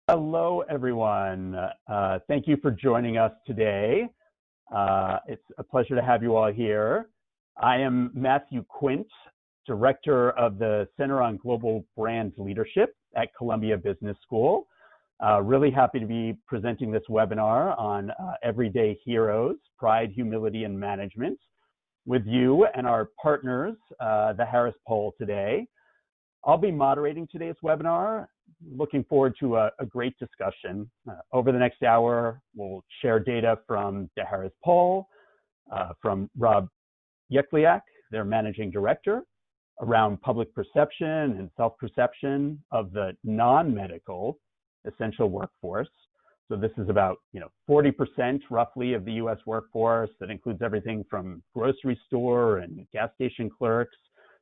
Hello, everyone. Thank you for joining us today. It's a pleasure to have you all here. I am Matthew Quint, Director of the Center on Global Brand Leadership at Columbia Business School. Really happy to be presenting this webinar on Everyday Heroes, Pride, Humility, and Management with you and our partners, the Harris Poll today. I'll be moderating today's webinar. Looking forward to a great discussion. Over the next hour, we'll share data from the Harris Poll, from Rob Jekielek, their Managing Director, around public perception and self-perception of the non-medical essential workforce. So this is about 40% roughly of the US workforce. That includes everything from grocery store and gas station clerks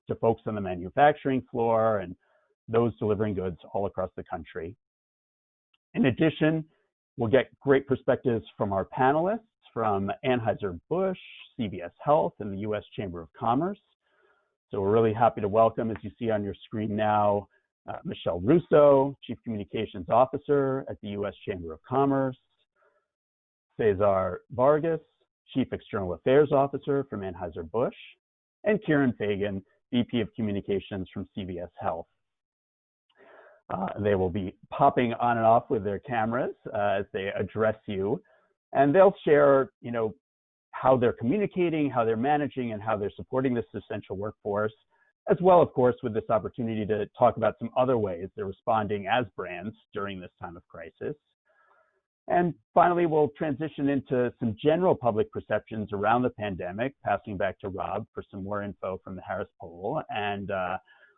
to folks on the manufacturing floor and those delivering goods all across the country. In addition, we'll get great perspectives from our panelists from Anheuser-Busch, CVS Health, and the US Chamber of Commerce. So we're really happy to welcome, as you see on your screen now, Michelle Russo, Chief Communications Officer at the US Chamber of Commerce, Cesar Vargas, Chief External Affairs Officer from Anheuser-Busch, and Kieran Fagan, VP of Communications from CVS Health. They will be popping on and off with their cameras as they address you, and they'll share, how they're communicating, how they're managing, and how they're supporting this essential workforce, as well, of course, with this opportunity to talk about some other ways they're responding as brands during this time of crisis. And finally, we'll transition into some general public perceptions around the pandemic, passing back to Rob for some more info from the Harris Poll, and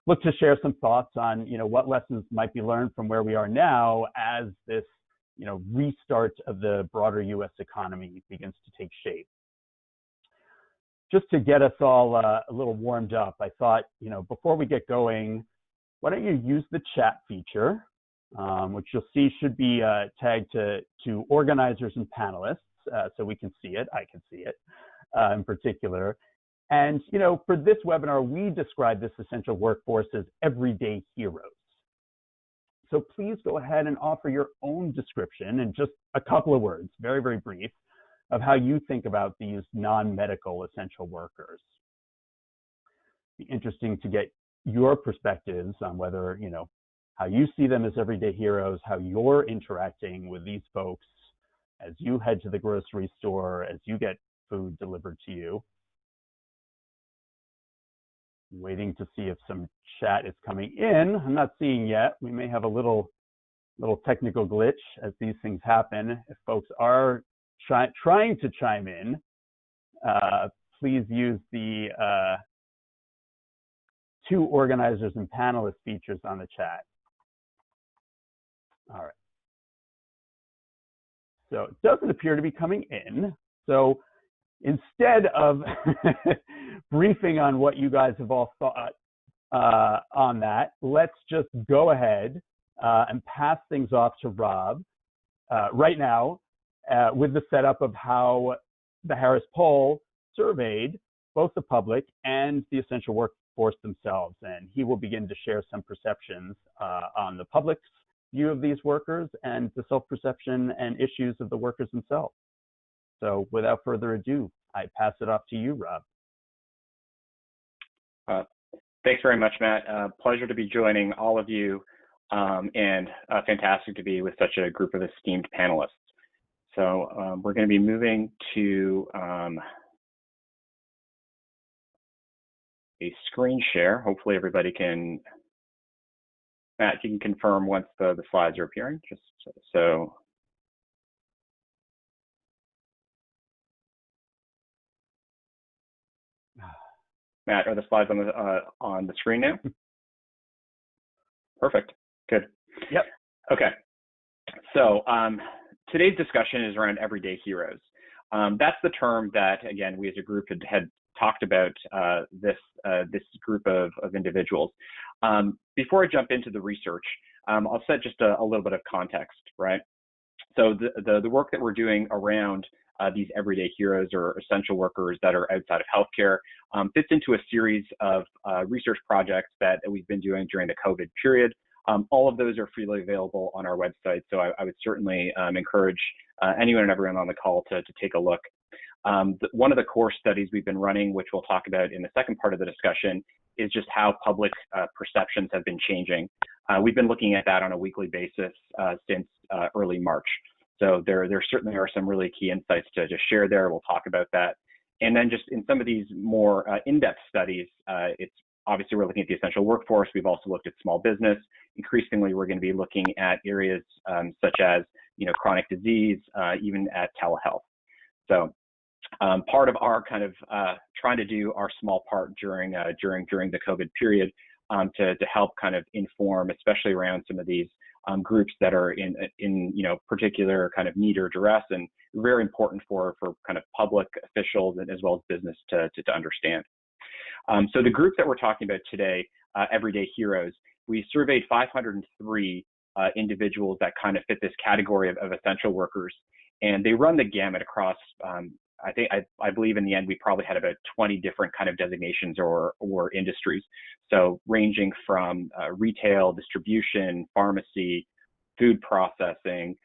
look to share some thoughts on, what lessons might be learned from where we are now as this, restart of the broader U.S. economy begins to take shape. Just to get us all a little warmed up, I thought, before we get going, why don't you use the chat feature, which you'll see should be tagged to organizers and panelists, so we can see it. I can see it in particular. And, for this webinar, we describe this essential workforce as everyday heroes. So please go ahead and offer your own description in just a couple of words, very, very brief, of how you think about these non-medical essential workers. It'd be interesting to get your perspectives on whether, how you see them as everyday heroes, how you're interacting with these folks as you head to the grocery store, as you get food delivered to you. Waiting to see if some chat is coming in. I'm not seeing yet. We may have a little technical glitch as these things happen. If folks are trying to chime in, please use the two organizers and panelists features on the chat. All right. So it doesn't appear to be coming in. So instead of briefing on what you guys have all thought on that, let's just go ahead and pass things off to Rob right now with the setup of how the Harris Poll surveyed both the public and the essential workforce themselves. And he will begin to share some perceptions on the public's view of these workers and the self-perception and issues of the workers themselves. So without further ado, I pass it off to you, Rob. Thanks very much, Matt. Pleasure to be joining all of you, and fantastic to be with such a group of esteemed panelists. So we're going to be moving to a screen share. Hopefully everybody can, Matt, you can confirm once the slides are appearing, just so. Matt, are the slides on the screen now? Perfect. Good. Yep. Okay. So today's discussion is around everyday heroes. That's the term that, again, we as a group had talked about this group of individuals. Before I jump into the research, I'll set just a little bit of context, right? So the work that we're doing around these everyday heroes or essential workers that are outside of healthcare fits into a series of research projects that we've been doing during the COVID period. All of those are freely available on our website, so I would certainly encourage anyone and everyone on the call to take a look. One of the core studies we've been running, which we'll talk about in the second part of the discussion, is just how public perceptions have been changing. We've been looking at that on a weekly basis since early March. So there certainly are some really key insights to share there. We'll talk about that. And then just in some of these more in-depth studies, it's obviously we're looking at the essential workforce. We've also looked at small business. Increasingly, we're going to be looking at areas such as chronic disease, even at telehealth. So part of our kind of trying to do our small part during the COVID period to help kind of inform, especially around some of these groups that are in particular kind of need or duress, and very important for kind of public officials and as well as business to understand. So the group that we're talking about today, Everyday Heroes, we surveyed 503 individuals that kind of fit this category of essential workers, and they run the gamut across. I believe in the end we probably had about 20 different kind of designations or industries. So ranging from retail, distribution, pharmacy, food processing,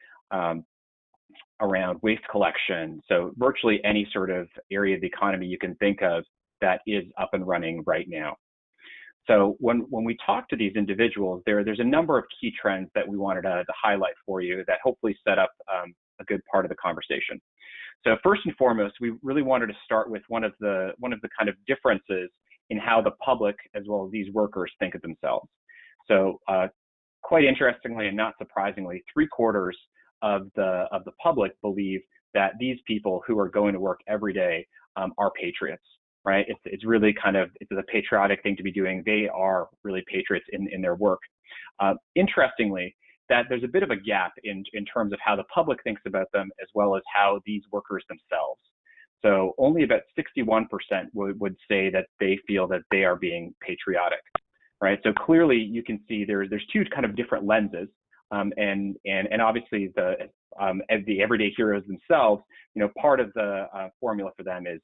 around waste collection. So virtually any sort of area of the economy you can think of that is up and running right now. So when we talk to these individuals, there's a number of key trends that we wanted to highlight for you that hopefully set up a good part of the conversation. So first and foremost, we really wanted to start with one of the kind of differences in how the public as well as these workers think of themselves. So quite interestingly and not surprisingly, 3/4 of the public believe that these people who are going to work every day are patriots, right? It's really it's a patriotic thing to be doing. They are really patriots in their work. Interestingly, that there's a bit of a gap in terms of how the public thinks about them as well as how these workers themselves. So only about 61% would say that they feel that they are being patriotic, right? So clearly you can see there's two kind of different lenses, and obviously the everyday heroes themselves, part of the formula for them is,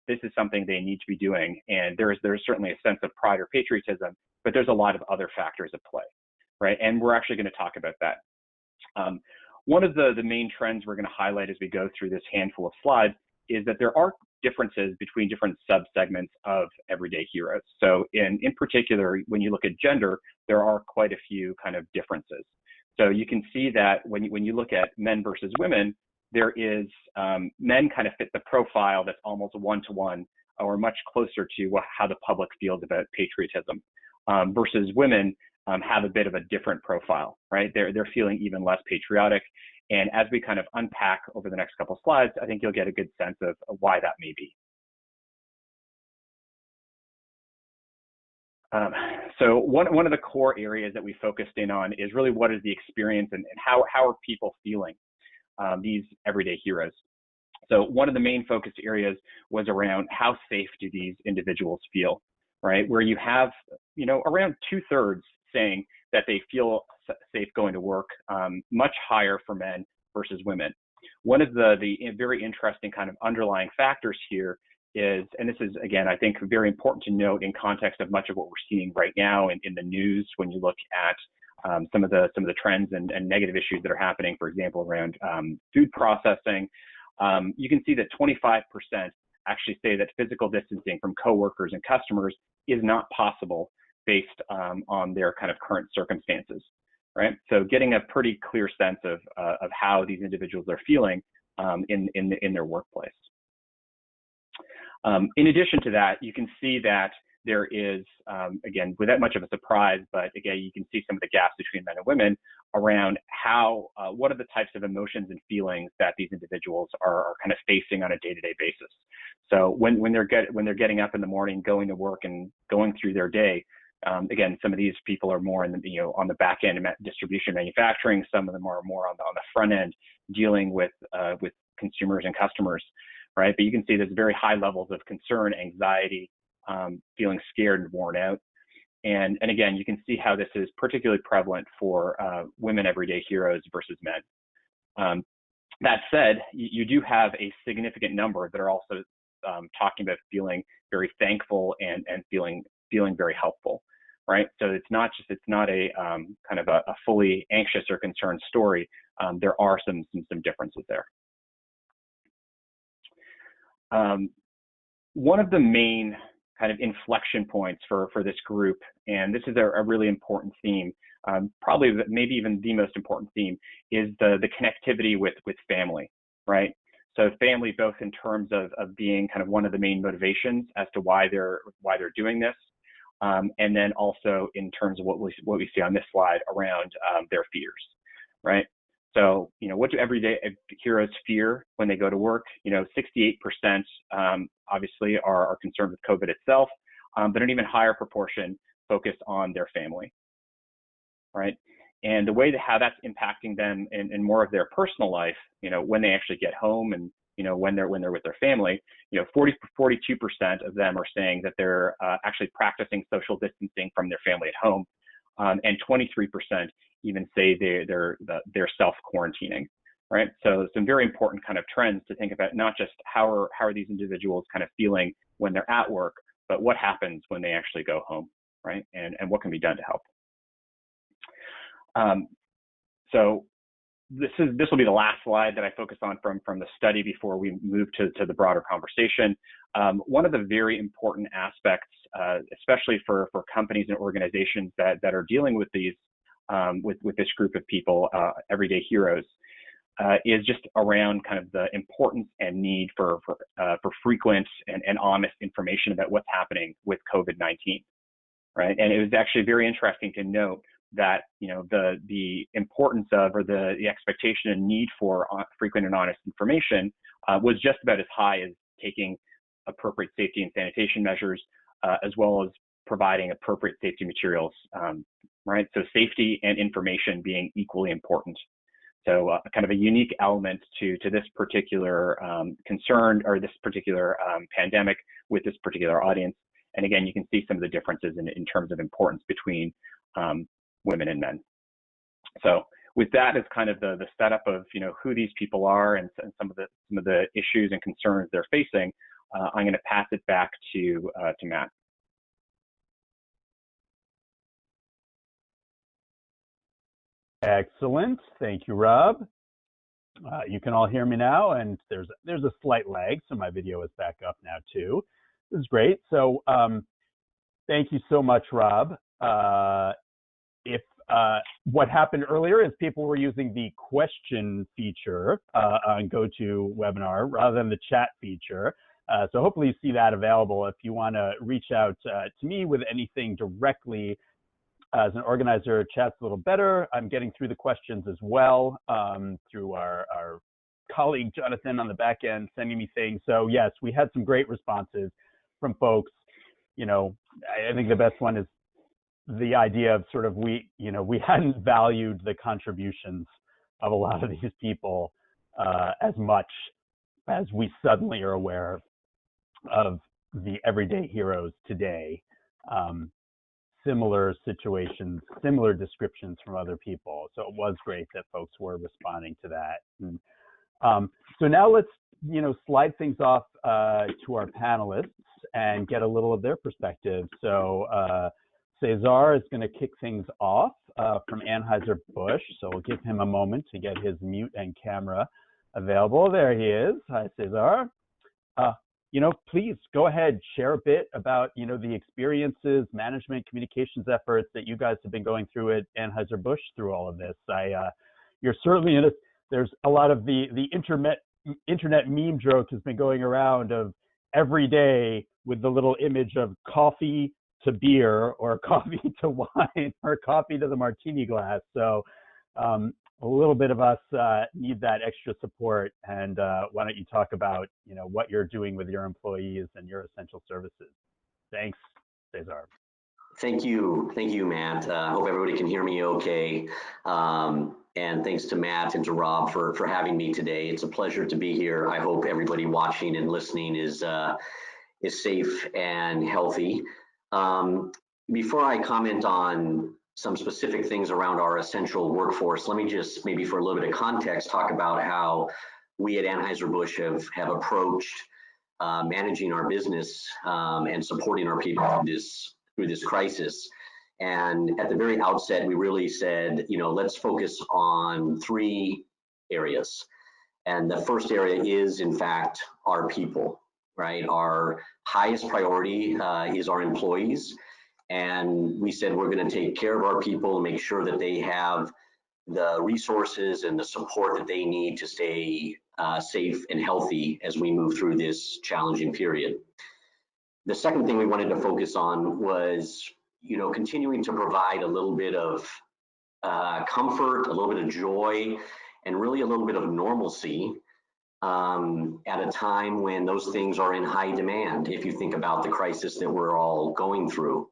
this is something they need to be doing, and there's certainly a sense of pride or patriotism, but there's a lot of other factors at play. Right, and we're actually going to talk about that. One of the main trends we're going to highlight as we go through this handful of slides is that there are differences between different subsegments of everyday heroes. So in particular, when you look at gender, there are quite a few kind of differences. So you can see that when you look at men versus women, there is men kind of fit the profile that's almost one-to-one or much closer to how the public feels about patriotism, versus women have a bit of a different profile, right? They're feeling even less patriotic. And as we kind of unpack over the next couple of slides, I think you'll get a good sense of why that may be. So one of the core areas that we focused in on is really what is the experience and how are people feeling, these everyday heroes. So one of the main focus areas was around how safe do these individuals feel, right? Where you have, around 2/3 saying that they feel safe going to work, much higher for men versus women. One of the very interesting kind of underlying factors here is, and this is, again, I think very important to note in context of much of what we're seeing right now in the news when you look at some of the trends and negative issues that are happening, for example, around food processing. You can see that 25% actually say that physical distancing from coworkers and customers is not possible based on their kind of current circumstances, right? So getting a pretty clear sense of how these individuals are feeling in their workplace. In addition to that, you can see that there is, again, without much of a surprise, but again, you can see some of the gaps between men and women around how, what are the types of emotions and feelings that these individuals are kind of facing on a day-to-day basis. So when they're getting up in the morning, going to work and going through their day, again, some of these people are more in the, on the back end of distribution manufacturing. Some of them are more on the front end, dealing with consumers and customers, right? But you can see there's very high levels of concern, anxiety, feeling scared and worn out. And again, you can see how this is particularly prevalent for women everyday heroes versus men. That said, you do have a significant number that are also talking about feeling very thankful and feeling very helpful. right? So it's not a kind of a fully anxious or concerned story. There are some differences there. One of the main kind of inflection points for this group, and this is a really important theme, probably maybe even the most important theme, is the connectivity with family, right? So family, both in terms of being kind of one of the main motivations as to why they're doing this, and then also in terms of what we see on this slide around their fears, right? So, what do everyday heroes fear when they go to work? 68% obviously are concerned with COVID itself, but an even higher proportion focus on their family, right? And the way how that's impacting them in more of their personal life, when they actually get home and when they're with their family, 42% of them are saying that they're actually practicing social distancing from their family at home, and 23% even say they're self-quarantining, right? So some very important kind of trends to think about, not just how are these individuals kind of feeling when they're at work, but what happens when they actually go home, right? And what can be done to help. So this will be the last slide that I focus on from the study before we move to the broader conversation. One of the very important aspects, especially for companies and organizations that are dealing with these with this group of people, everyday heroes, is just around kind of the importance and need for frequent and honest information about what's happening with COVID-19, right? And it was actually very interesting to note that the importance of, or the expectation and need for frequent and honest information was just about as high as taking appropriate safety and sanitation measures, as well as providing appropriate safety materials, right? So safety and information being equally important. So kind of a unique element to this particular concern, or this particular pandemic with this particular audience. And again, you can see some of the differences in terms of importance between women and men. So with that as kind of the setup of who these people are and some of the issues and concerns they're facing, I'm going to pass it back to Matt. Excellent. Thank you, Rob. You can all hear me now, and there's a slight lag, so my video is back up now too. This is great. So thank you so much, Rob. What happened earlier is people were using the question feature on GoToWebinar rather than the chat feature. So hopefully you see that available if you want to reach out to me with anything directly. As an organizer, chat's a little better. I'm getting through the questions as well through our colleague Jonathan on the back end sending me things. So yes, we had some great responses from folks. I think the best one is the idea of sort of we hadn't valued the contributions of a lot of these people as much as we suddenly are aware of the everyday heroes today. Similar situations, similar descriptions from other people. So it was great that folks were responding to that. And, so now let's slide things off to our panelists and get a little of their perspective. So Cesar is going to kick things off from Anheuser-Busch. So we'll give him a moment to get his mute and camera available. There he is. Hi, Cesar. Please go ahead, share a bit about, the experiences, management, communications efforts that you guys have been going through at Anheuser-Busch through all of this. You're certainly in there's a lot of the internet meme joke has been going around of every day with the little image of coffee to beer or coffee to wine or coffee to the martini glass. So a little bit of us need that extra support. And why don't you talk about, what you're doing with your employees and your essential services? Thanks, Cesar. Thank you, Matt. I hope everybody can hear me okay. And thanks to Matt and to Rob for having me today. It's a pleasure to be here. I hope everybody watching and listening is safe and healthy. Before I comment on some specific things around our essential workforce, let me just, maybe for a little bit of context, talk about how we at Anheuser-Busch have approached managing our business and supporting our people through this crisis. And at the very outset, we really said, let's focus on 3 areas. And the first area is, in fact, our people, right? Our highest priority is our employees. And we said we're going to take care of our people and make sure that they have the resources and the support that they need to stay safe and healthy as we move through this challenging period. The second thing we wanted to focus on was, continuing to provide a little bit of comfort, a little bit of joy, and really a little bit of normalcy at a time when those things are in high demand, if you think about the crisis that we're all going through.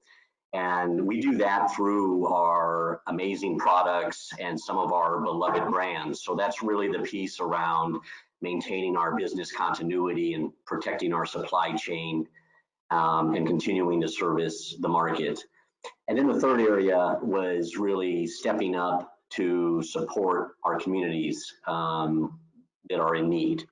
And we do that through our amazing products and some of our beloved brands. So that's really the piece around maintaining our business continuity and protecting our supply chain and continuing to service the market. And then the third area was really stepping up to support our communities that are in need.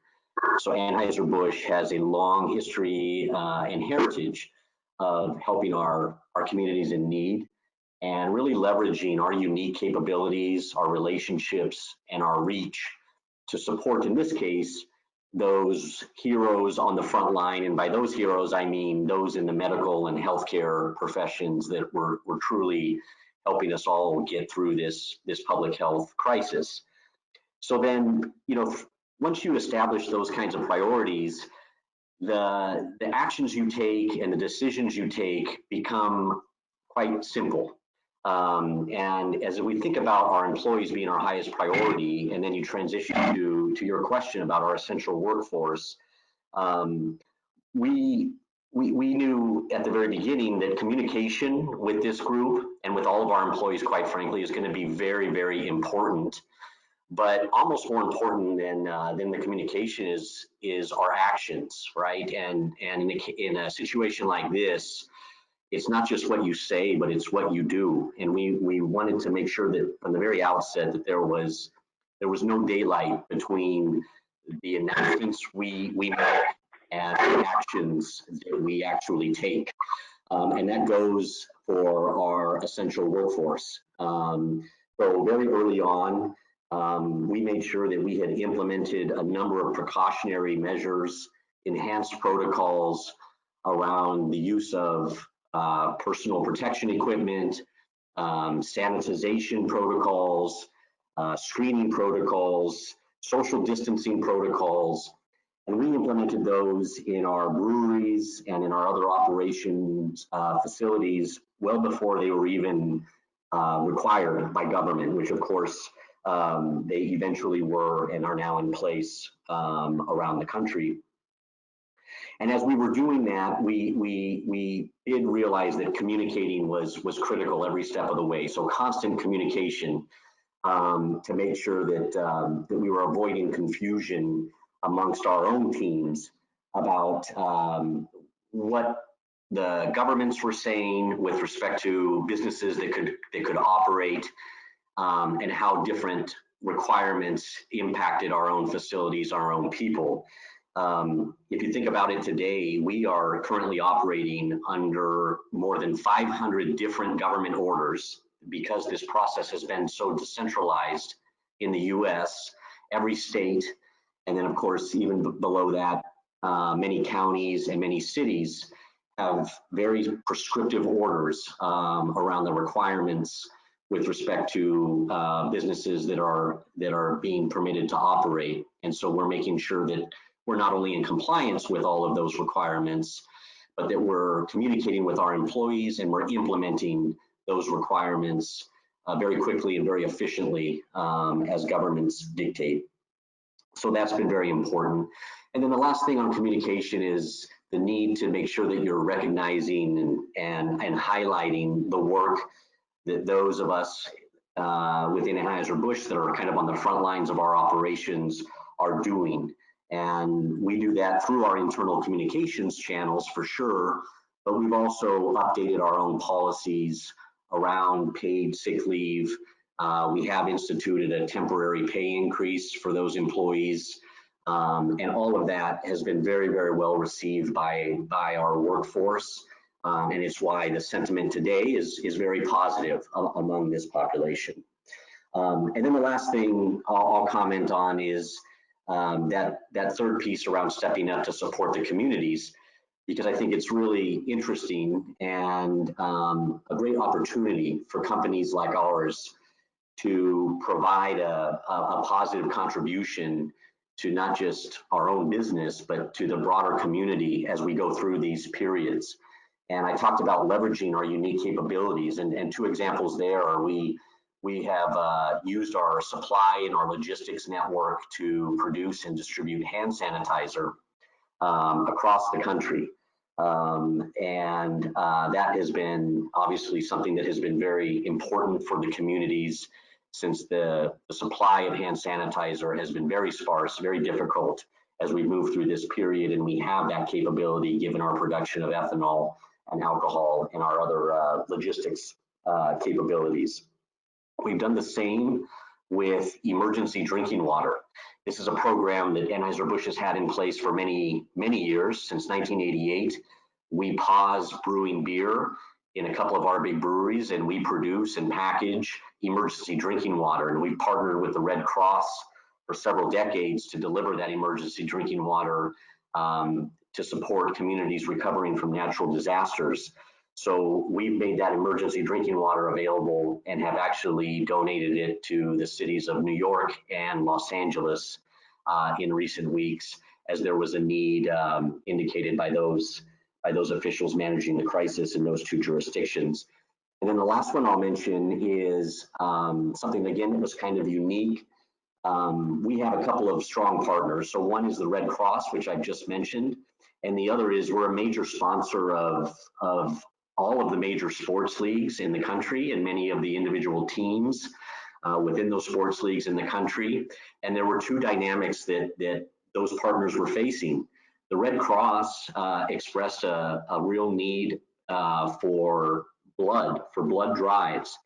So Anheuser-Busch has a long history and heritage of helping our communities in need and really leveraging our unique capabilities, our relationships, and our reach to support, in this case, those heroes on the front line. And by those heroes, I mean those in the medical and healthcare professions that were truly helping us all get through this public health crisis. So then, once you establish those kinds of priorities, the actions you take and the decisions you take become quite simple. And as we think about our employees being our highest priority, and then you transition to your question about our essential workforce, we knew at the very beginning that communication with this group and with all of our employees, quite frankly, is going to be very, very important. But almost more important than the communication is our actions, right? And in a situation like this, it's not just what you say, but it's what you do. And we wanted to make sure that from the very outset that there was no daylight between the announcements we make and the actions that we actually take. And that goes for our essential workforce. So very early on, we made sure that we had implemented a number of precautionary measures, enhanced protocols around the use of personal protection equipment, sanitization protocols, screening protocols, social distancing protocols, and we implemented those in our breweries and in our other operations facilities well before they were even required by government, which of course they eventually were and are now in place around the country. And as we were doing that, we did realize that communicating was critical every step of the way. So constant communication to make sure that we were avoiding confusion amongst our own teams about what the governments were saying with respect to businesses that could operate and how different requirements impacted our own facilities, our own people. If you think about it today, we are currently operating under more than 500 different government orders because this process has been so decentralized in the US, every state, and then of course, even below that, many counties and many cities have very prescriptive orders around the requirements with respect to businesses that are being permitted to operate. And so we're making sure that we're not only in compliance with all of those requirements, but that we're communicating with our employees and we're implementing those requirements very quickly and very efficiently as governments dictate. So that's been very important. And then the last thing on communication is the need to make sure that you're recognizing and highlighting the work that those of us within Anheuser-Busch that are kind of on the front lines of our operations are doing. And we do that through our internal communications channels for sure, but we've also updated our own policies around paid sick leave. We have instituted a temporary pay increase for those employees. And all of that has been very, very well received by our workforce. And it's why the sentiment today is very positive among this population. And then the last thing I'll comment on is that third piece around stepping up to support the communities, because I think it's really interesting and a great opportunity for companies like ours to provide a positive contribution to not just our own business, but to the broader community as we go through these periods. And I talked about leveraging our unique capabilities, and two examples there are we have used our supply and our logistics network to produce and distribute hand sanitizer across the country. That has been obviously something that has been very important for the communities, since the supply of hand sanitizer has been very sparse, very difficult as we move through this period, and we have that capability given our production of ethanol and alcohol and our other logistics capabilities. We've done the same with emergency drinking water. This is a program that Anheuser-Busch has had in place for many, many years. Since 1988, we paused brewing beer in a couple of our big breweries, and we produce and package emergency drinking water. And we've partnered with the Red Cross for several decades to deliver that emergency drinking water to support communities recovering from natural disasters. So we've made that emergency drinking water available and have actually donated it to the cities of New York and Los Angeles in recent weeks, as there was a need indicated by those officials managing the crisis in those two jurisdictions. And then the last one I'll mention is something, again, that was kind of unique. We have a couple of strong partners. So one is the Red Cross, which I've just mentioned, and the other is we're a major sponsor of all of the major sports leagues in the country and many of the individual teams within those sports leagues in the country. And there were two dynamics that those partners were facing. The Red Cross expressed a real need for blood drives.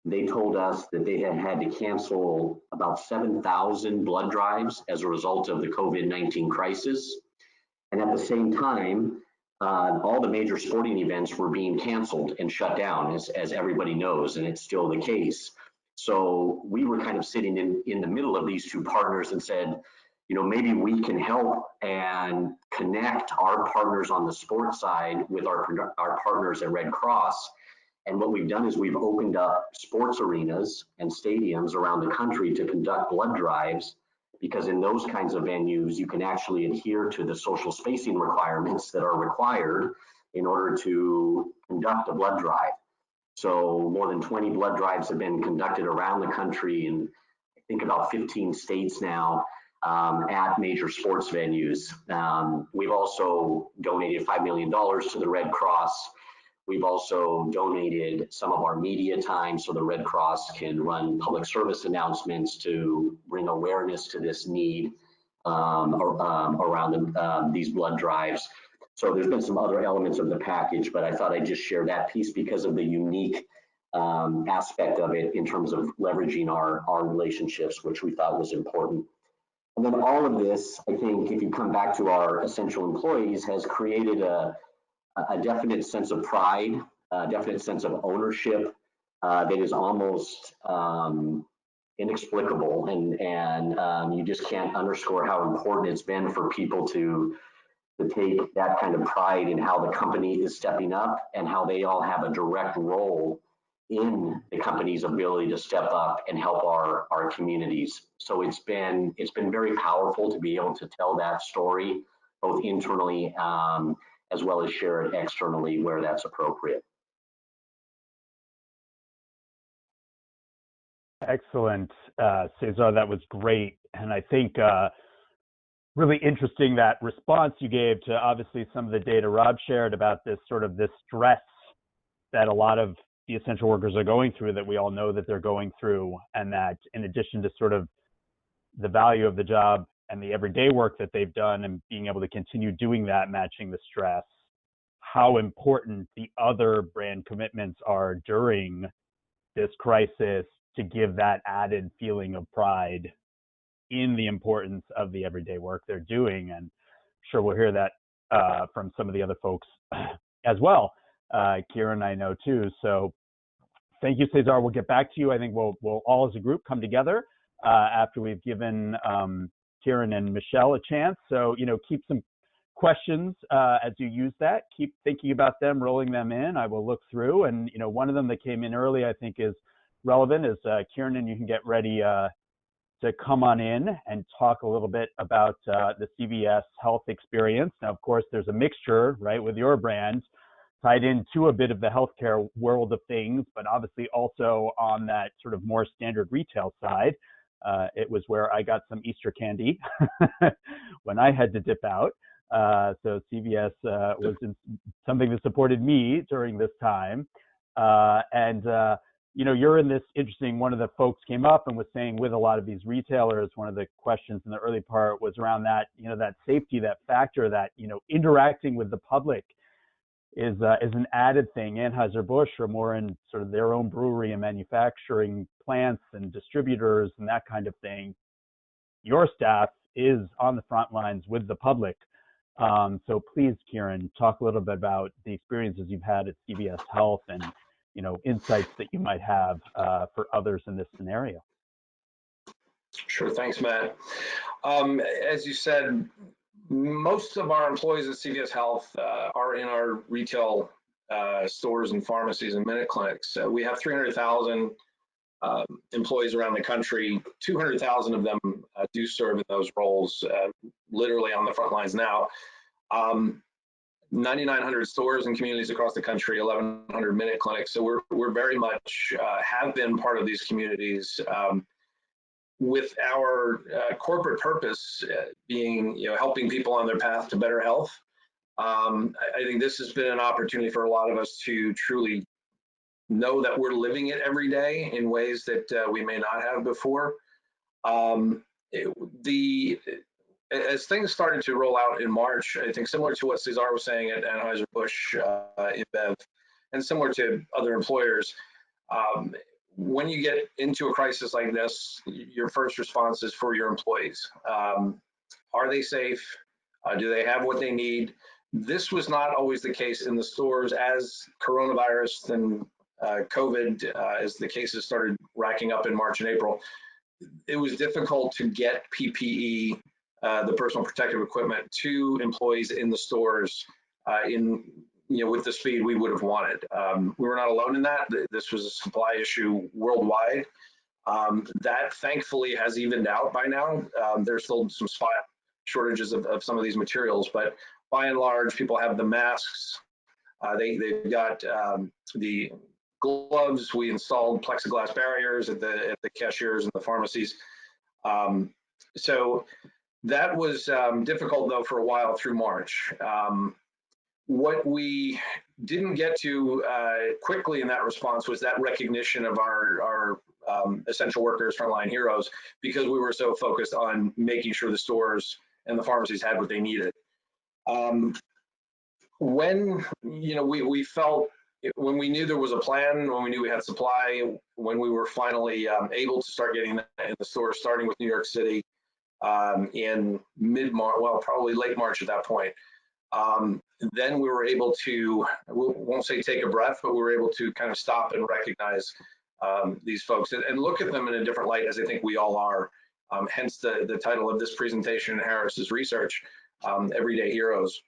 They told us that they had had to cancel about 7,000 blood drives as a result of the COVID-19 crisis. And at the same time, all the major sporting events were being canceled and shut down, as everybody knows, and it's still the case. So we were kind of sitting in the middle of these two partners and said, you know, maybe we can help and connect our partners on the sports side with our partners at Red Cross. And what we've done is we've opened up sports arenas and stadiums around the country to conduct blood drives, because in those kinds of venues, you can actually adhere to the social spacing requirements that are required in order to conduct a blood drive. So more than 20 blood drives have been conducted around the country in, I think, about 15 states now at major sports venues. We've also donated $5 million to the Red Cross. We've also donated some of our media time so the Red Cross can run public service announcements to bring awareness to this need around these blood drives. So there's been some other elements of the package, but I thought I'd just share that piece because of the unique aspect of it in terms of leveraging our relationships, which we thought was important. And then all of this, I think, if you come back to our essential employees, has created a definite sense of pride, a definite sense of ownership that is almost inexplicable. And you just can't underscore how important it's been for people to take that kind of pride in how the company is stepping up and how they all have a direct role in the company's ability to step up and help our communities. So it's been very powerful to be able to tell that story, both internally as well as share it externally where that's appropriate. Excellent, Cesar, that was great. And I think really interesting that response you gave to obviously some of the data Rob shared about this stress that a lot of the essential workers are going through, that we all know that they're going through, and that in addition to sort of the value of the job and the everyday work that they've done and being able to continue doing that, matching the stress, how important the other brand commitments are during this crisis to give that added feeling of pride in the importance of the everyday work they're doing. And I'm sure we'll hear that from some of the other folks as well. Kieran, I know too. So thank you, Cesar. We'll get back to you. I think we'll all as a group come together after we've given Kieran and Michelle a chance. So, keep some questions as you use that. Keep thinking about them, rolling them in. I will look through. And, one of them that came in early, I think is relevant is Kieran, and you can get ready to come on in and talk a little bit about the CVS Health experience. Now, of course, there's a mixture, right, with your brand tied into a bit of the healthcare world of things, but obviously also on that sort of more standard retail side. It was where I got some Easter candy when I had to dip out. So CVS was something that supported me during this time. You're in this interesting, one of the folks came up and was saying with a lot of these retailers, one of the questions in the early part was around that, that safety, that factor, that, interacting with the public is an added thing. Anheuser-Busch are more in sort of their own brewery and manufacturing plants and distributors and that kind of thing. Your staff is on the front lines with the public. So please, Kieran, talk a little bit about the experiences you've had at CVS Health and, insights that you might have for others in this scenario. Sure, thanks, Matt. As you said, most of our employees at CVS Health are in our retail stores and pharmacies and minute clinics. We have 300,000 employees around the country. 200,000 of them do serve in those roles, literally on the front lines now. 9,900 stores and communities across the country, 1,100 minute clinics. So we're very much have been part of these communities. With our corporate purpose being, helping people on their path to better health, I think this has been an opportunity for a lot of us to truly know that we're living it every day in ways that we may not have before. As things started to roll out in March, I think similar to what Cesar was saying at Anheuser-Busch, InBev, and similar to other employers, when you get into a crisis like this, your first response is for your employees. Are they safe? Do they have what they need? This was not always the case in the stores as coronavirus and COVID, as the cases started racking up in March and April. It was difficult to get PPE, the personal protective equipment, to employees in the stores with the speed we would have wanted. We were not alone in that. This was a supply issue worldwide. That thankfully has evened out by now. There's still some spot shortages of some of these materials, but by and large, people have the masks. They've got the gloves. We installed plexiglass barriers at the cashiers and the pharmacies. So that was difficult though for a while through March. What we didn't get to quickly in that response was that recognition of our essential workers, frontline heroes, because we were so focused on making sure the stores and the pharmacies had what they needed. When we felt, when we knew there was a plan, when we knew we had supply, when we were finally able to start getting that in the stores, starting with New York City in mid-March, well, probably late March at that point. Then we were able to, I won't say take a breath, but we were able to kind of stop and recognize these folks and look at them in a different light, as I think we all are. Hence the title of this presentation and Harris's research, Everyday Heroes.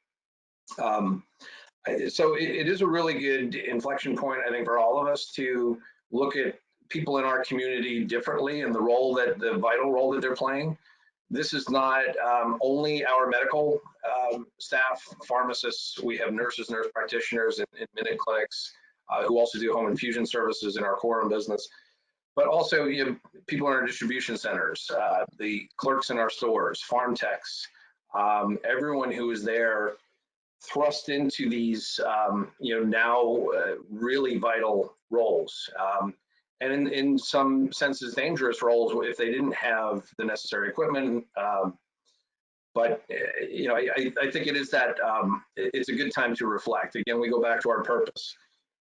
So it is a really good inflection point, I think, for all of us to look at people in our community differently and the vital role that they're playing. This is not only our medical staff, pharmacists. We have nurses, nurse practitioners in minute clinics who also do home infusion services in our quorum business, but also people in our distribution centers, the clerks in our stores, farm techs, everyone who is there thrust into these now really vital roles. And in some senses, dangerous roles if they didn't have the necessary equipment. But I think it is that it's a good time to reflect. Again, we go back to our purpose,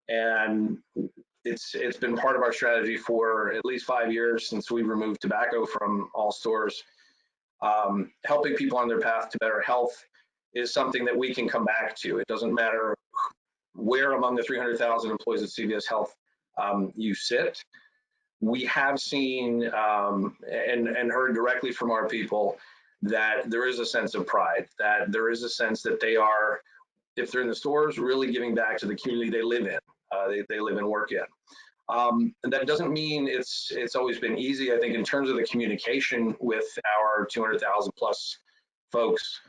and it's been part of our strategy for at least 5 years since we removed tobacco from all stores. Helping people on their path to better health is something that we can come back to. It doesn't matter where among the 300,000 employees at CVS Health you sit. We have seen and heard directly from our people that there is a sense of pride, that there is a sense that they are, if they're in the stores, really giving back to the community they live in, they live and work in. And that doesn't mean it's always been easy. I think in terms of the communication with our 200,000 plus folks,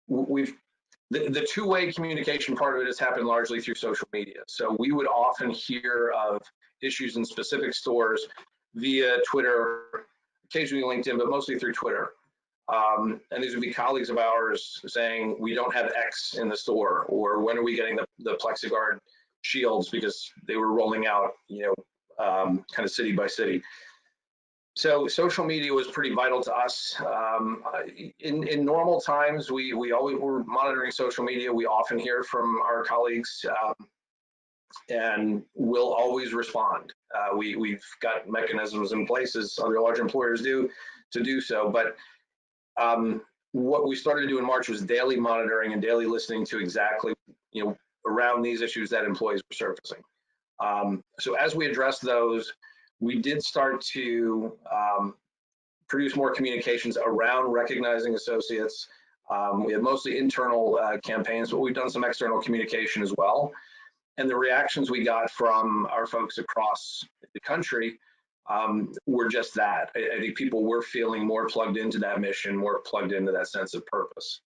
the two-way communication part of it has happened largely through social media. So we would often hear of issues in specific stores via Twitter, occasionally LinkedIn, but mostly through Twitter. And these would be colleagues of ours saying, we don't have X in the store, or when are we getting the PlexiGuard shields, because they were rolling out, kind of city by city. So social media was pretty vital to us. In normal times, we always were monitoring social media. We often hear from our colleagues, and we'll always respond. We've got mechanisms in place, as other large employers do, to do so. But what we started to do in March was daily monitoring and daily listening to exactly, around these issues that employees were surfacing. So as we addressed those, we did start to produce more communications around recognizing associates. We had mostly internal campaigns, but we've done some external communication as well. And the reactions we got from our folks across the country were just that. I think people were feeling more plugged into that mission, more plugged into that sense of purpose.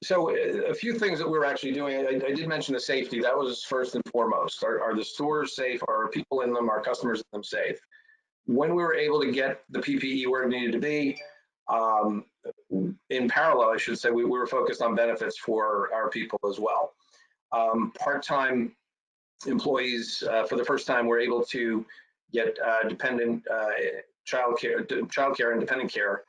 So a few things that we're actually doing, I did mention the safety. That was first and foremost. Are the stores safe? Are people in them, our customers in them safe? When we were able to get the PPE where it needed to be, in parallel, I should say, we were focused on benefits for our people as well. Part-time employees, for the first time, were able to get dependent childcare and dependent care,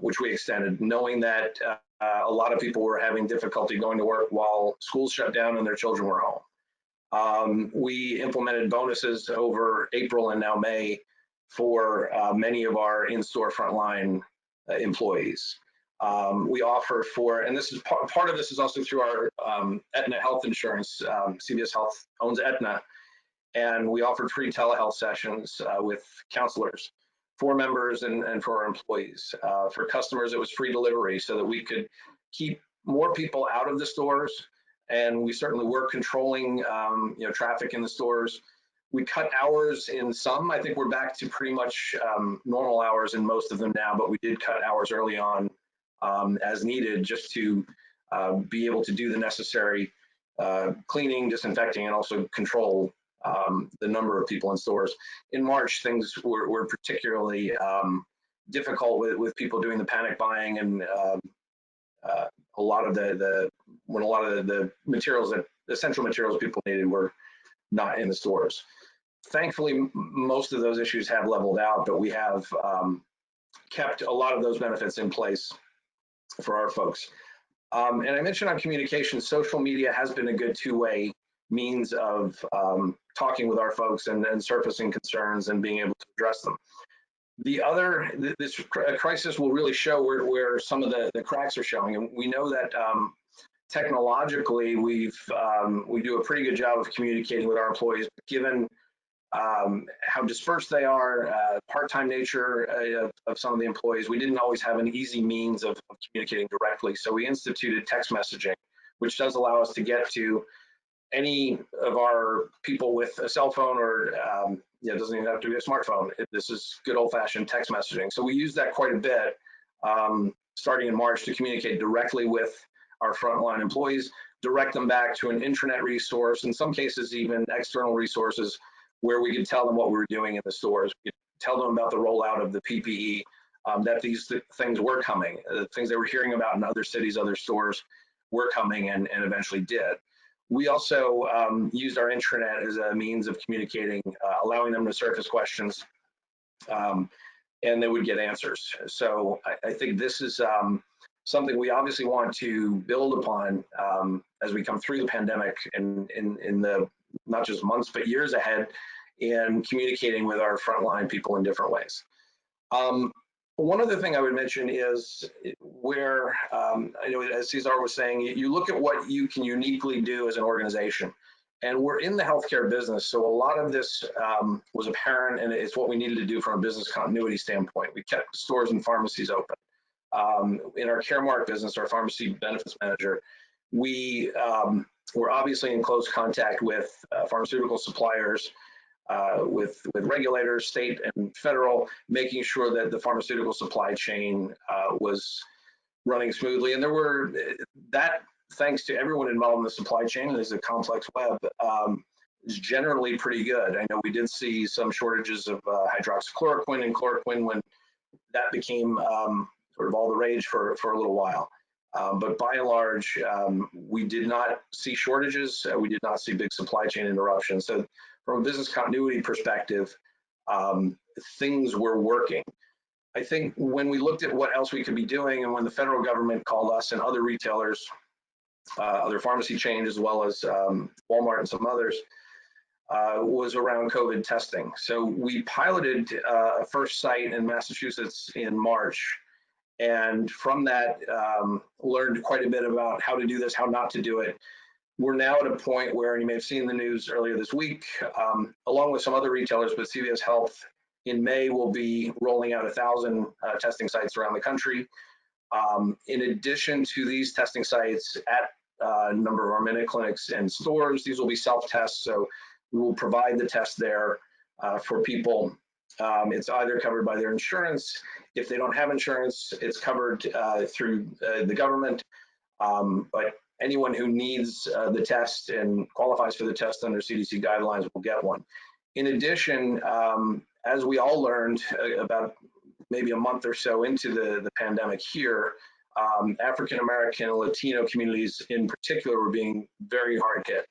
which we extended, knowing that a lot of people were having difficulty going to work while schools shut down and their children were home. We implemented bonuses over April and now May for many of our in-store frontline employees. We offer and this is part of this is also through our Aetna health insurance. CVS Health owns Aetna, and we offered free telehealth sessions with counselors for members and for our employees. For customers, it was free delivery so that we could keep more people out of the stores, and we certainly were controlling traffic in the stores. We cut hours in some. I think we're back to pretty much normal hours in most of them now, but we did cut hours early on as needed, just to be able to do the necessary cleaning, disinfecting, and also control the number of people in stores. In March, things were particularly difficult with people doing the panic buying, and a lot of the materials, the essential materials people needed, were not in the stores. Thankfully, most of those issues have leveled out, but we have kept a lot of those benefits in place for our folks. And I mentioned on communication, social media has been a good two-way means of talking with our folks and surfacing concerns and being able to address them. This crisis will really show where some of the cracks are showing. And we know that technologically, we do a pretty good job of communicating with our employees, given how dispersed they are, part-time nature of some of the employees. We didn't always have an easy means of communicating directly. So we instituted text messaging, which does allow us to get to any of our people with a cell phone, or it doesn't even have to be a smartphone. This is good old-fashioned text messaging. So we use that quite a bit starting in March to communicate directly with our frontline employees, direct them back to an intranet resource, in some cases even external resources, where we could tell them what we were doing in the stores. We could tell them about the rollout of the PPE, that these things were coming, things they were hearing about in other cities, other stores were coming, and eventually did. We also used our intranet as a means of communicating, allowing them to surface questions, and they would get answers. So I think this is something we obviously want to build upon as we come through the pandemic, and in the not just months but years ahead, in communicating with our frontline people in different ways. One other thing I would mention is where, I know as Cesar was saying, you look at what you can uniquely do as an organization. And we're in the healthcare business, so a lot of this was apparent, and it's what we needed to do from a business continuity standpoint. We kept stores and pharmacies open. In our Caremark business, our pharmacy benefits manager, we were obviously in close contact with pharmaceutical suppliers, with regulators, state and federal, making sure that the pharmaceutical supply chain was running smoothly. And there were that, thanks to everyone involved in the supply chain, and it's a complex web, is generally pretty good. I know we did see some shortages of hydroxychloroquine and chloroquine when that became sort of all the rage for a little while. But by and large, we did not see shortages. We did not see big supply chain interruptions. So from a business continuity perspective, things were working. I think when we looked at what else we could be doing, and when the federal government called us and other retailers, other pharmacy chains, as well as Walmart and some others, was around COVID testing. So we piloted a first site in Massachusetts in March. And from that, learned quite a bit about how to do this, how not to do it. We're now at a point where, and you may have seen the news earlier this week, along with some other retailers, but CVS Health in May will be rolling out 1,000 testing sites around the country. In addition to these testing sites at a number of our minute clinics and stores, these will be self-tests. So we will provide the test there for people. It's either covered by their insurance. If they don't have insurance, it's covered through the government. But anyone who needs the test and qualifies for the test under CDC guidelines will get one. In addition, as we all learned about maybe a month or so into the pandemic here, African American and Latino communities in particular were being very hard hit.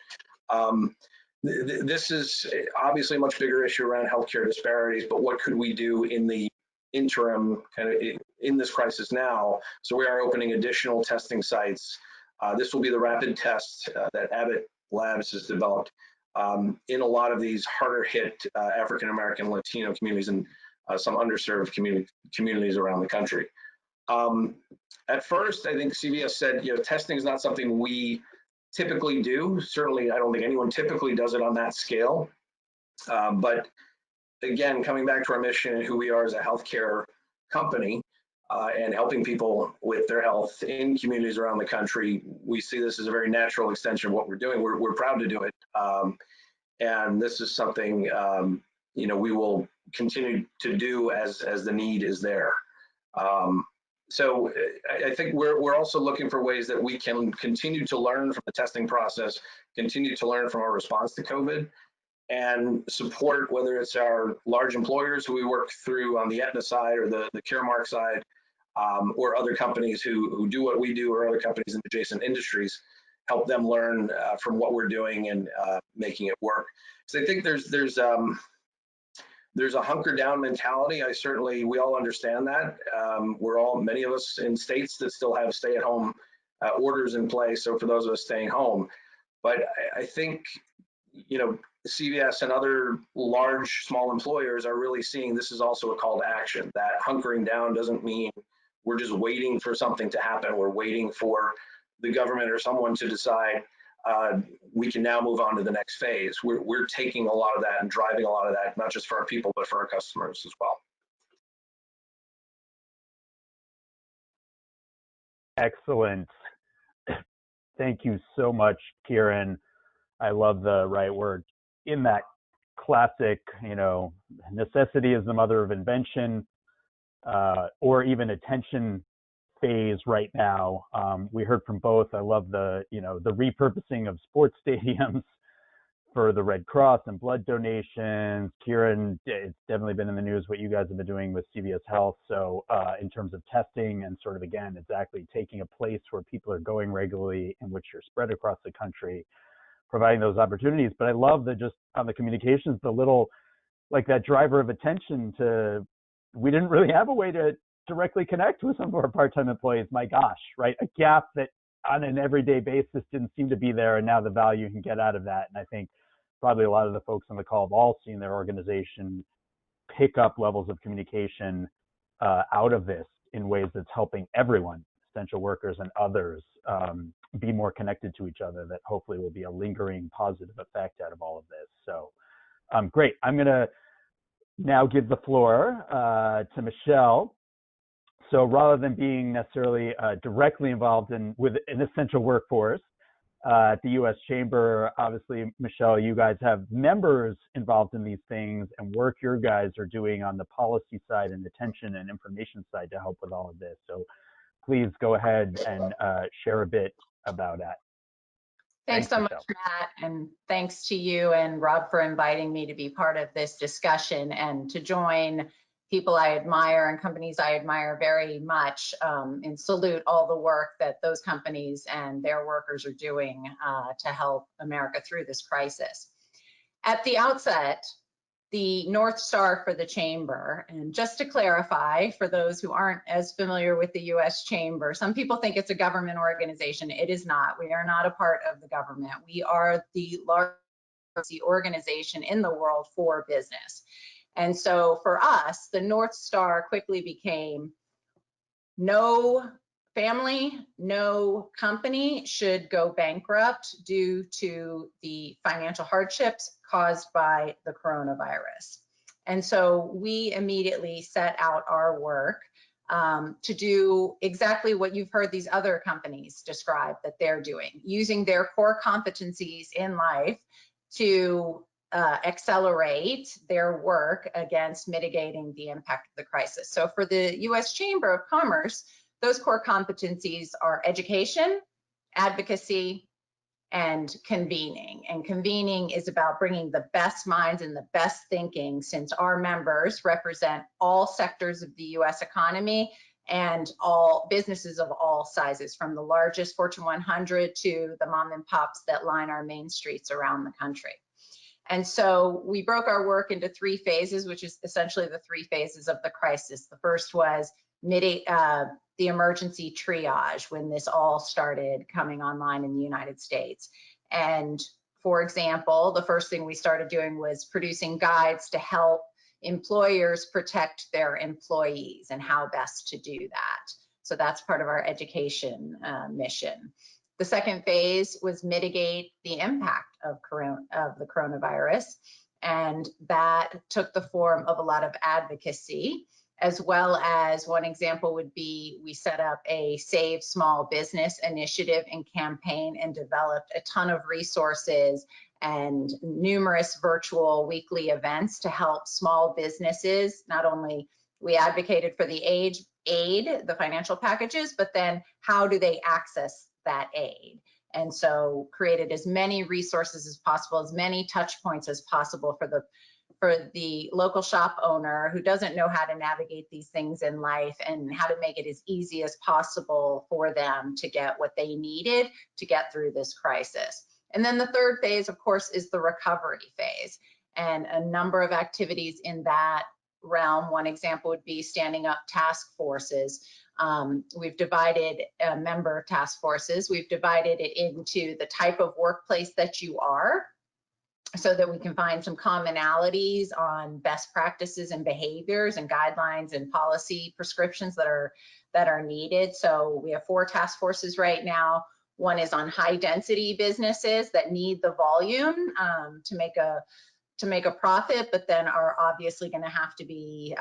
This is obviously a much bigger issue around healthcare disparities, but what could we do in the interim, kind of in this crisis now? So we are opening additional testing sites. This will be the rapid test that Abbott Labs has developed in a lot of these harder hit African American, Latino communities and some underserved communities around the country. At first, I think CVS said, testing is not something we typically do. Certainly, I don't think anyone typically does it on that scale. But again, coming back to our mission and who we are as a healthcare company and helping people with their health in communities around the country, we see this as a very natural extension of what we're doing. We're proud to do it. And this is something, we will continue to do as the need is there. So I think we're also looking for ways that we can continue to learn from the testing process, continue to learn from our response to COVID, and support whether it's our large employers who we work through on the Aetna side or the Caremark side, or other companies who do what we do, or other companies in adjacent industries, help them learn from what we're doing and making it work. So I think there's a hunker down mentality. We all understand that. Many of us in states that still have stay at home orders in place. So for those of us staying home, but I think, CVS and other large, small employers are really seeing this is also a call to action. That hunkering down doesn't mean we're just waiting for something to happen. We're waiting for the government or someone to decide we can now move on to the next phase. We're taking a lot of that and driving a lot of that, not just for our people, but for our customers as well. Excellent. Thank you so much, Kieran. I love the right word. In that classic, necessity is the mother of invention, or even attention phase right now. We heard from both. I love the repurposing of sports stadiums for the Red Cross and blood donations. Kieran, it's definitely been in the news what you guys have been doing with CVS Health. So in terms of testing and sort of, again, exactly taking a place where people are going regularly and which are spread across the country, providing those opportunities. But I love that just on the communications, the little, like that driver of attention to, we didn't really have a way to directly connect with some of our part-time employees. My gosh, right? A gap that on an everyday basis didn't seem to be there, and now the value you can get out of that. And I think probably a lot of the folks on the call have all seen their organization pick up levels of communication out of this in ways that's helping everyone, essential workers and others, be more connected to each other, that hopefully will be a lingering positive effect out of all of this. So great. I'm going to now give the floor to Michelle. So rather than being necessarily directly involved with an essential workforce at the U.S. Chamber, obviously, Michelle, you guys have members involved in these things and work your guys are doing on the policy side and attention and information side to help with all of this. So please go ahead and share a bit about that. Thanks so much, Matt, and thanks to you and Rob for inviting me to be part of this discussion and to join people I admire and companies I admire very much, and salute all the work that those companies and their workers are doing to help America through this crisis. At the outset, the North Star for the Chamber, and just to clarify for those who aren't as familiar with the U.S. Chamber, some people think it's a government organization. It is not. We are not a part of the government. We are the largest organization in the world for business. And so for us, the North Star quickly became no family, no company should go bankrupt due to the financial hardships caused by the coronavirus. And so we immediately set out our work to do exactly what you've heard these other companies describe that they're doing, using their core competencies in life to accelerate their work against mitigating the impact of the crisis. So for the U.S. Chamber of Commerce, those core competencies are education, advocacy, and convening. And convening is about bringing the best minds and the best thinking, since our members represent all sectors of the U.S. economy and all businesses of all sizes, from the largest Fortune 100 to the mom and pops that line our main streets around the country. And so we broke our work into 3 phases, which is essentially the 3 phases of the crisis. The first was the emergency triage, when this all started coming online in the United States. And for example, the first thing we started doing was producing guides to help employers protect their employees and how best to do that. So that's part of our education mission. The second phase was mitigate the impact of the coronavirus. And that took the form of a lot of advocacy, as well as one example would be we set up a Save Small Business initiative and campaign and developed a ton of resources and numerous virtual weekly events to help small businesses. Not only we advocated for the aid, the financial packages, but then how do they access that aid? And so created as many resources as possible, as many touch points as possible for the local shop owner who doesn't know how to navigate these things in life, and how to make it as easy as possible for them to get what they needed to get through this crisis. And then the third phase, of course, is the recovery phase, and a number of activities in that realm. One example would be standing up task forces. We've divided member task forces. We've divided it into the type of workplace that you are, so that we can find some commonalities on best practices and behaviors and guidelines and policy prescriptions that are needed. So we have 4 task forces right now. One is on high density businesses that need the volume to make a profit, but then are obviously going to have to be